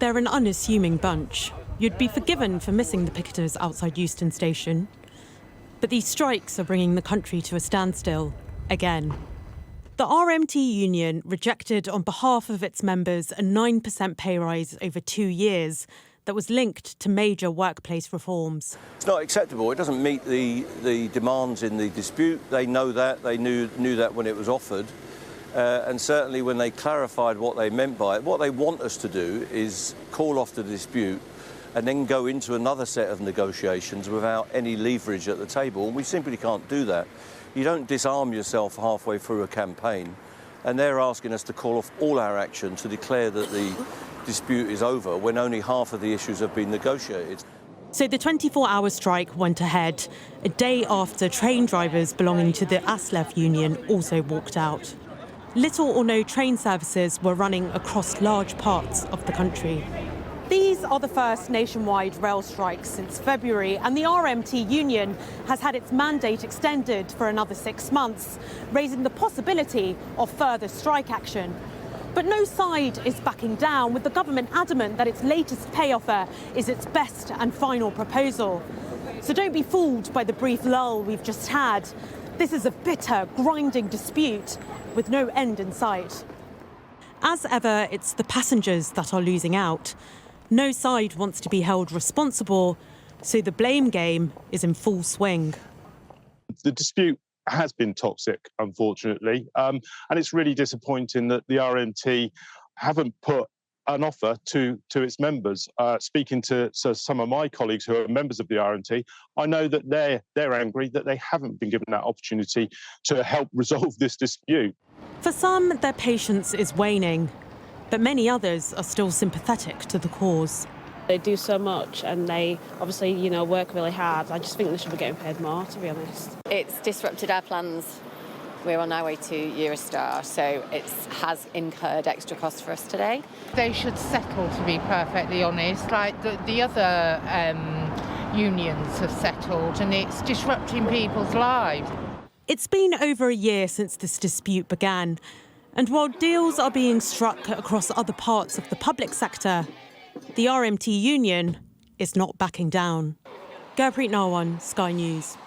They're an unassuming bunch. You'd be forgiven for missing the picketers outside Euston Station. But these strikes are bringing the country to a standstill again. The RMT union rejected on behalf of its members a 9% pay rise over 2 years that was linked to major workplace reforms. It's not acceptable. It doesn't meet the demands in the dispute. They know that. They knew that when it was offered. And certainly when they clarified what they meant by it, what they want us to do is call off the dispute and then go into another set of negotiations without any leverage at the table. And we simply can't do that. You don't disarm yourself halfway through a campaign. And they're asking us to call off all our action to declare that the dispute is over when only half of the issues have been negotiated. So the 24-hour strike went ahead, a day after train drivers belonging to the ASLEF union also walked out. Little or no train services were running across large parts of the country. These are the first nationwide rail strikes since February, and the RMT union has had its mandate extended for another 6 months, raising the possibility of further strike action. But no side is backing down, with the government adamant that its latest pay offer is its best and final proposal. So don't be fooled by the brief lull we've just had. This is a bitter, grinding dispute with no end in sight. As ever, it's the passengers that are losing out. No side wants to be held responsible, so the blame game is in full swing. The dispute has been toxic, unfortunately, and it's really disappointing that the RMT haven't put an offer to its members. Speaking to some of my colleagues who are members of the RMT, I know that they're angry that they haven't been given that opportunity to help resolve this dispute. For some, their patience is waning, but many others are still sympathetic to the cause. They do so much and they obviously, work really hard. I just think they should be getting paid more, to be honest. It's disrupted our plans. We're on our way to Eurostar, so it has incurred extra costs for us today. They should settle, to be perfectly honest, like the other unions have settled, and it's disrupting people's lives. It's been over a year since this dispute began, and while deals are being struck across other parts of the public sector, the RMT union is not backing down. Gurpreet Narwan, Sky News.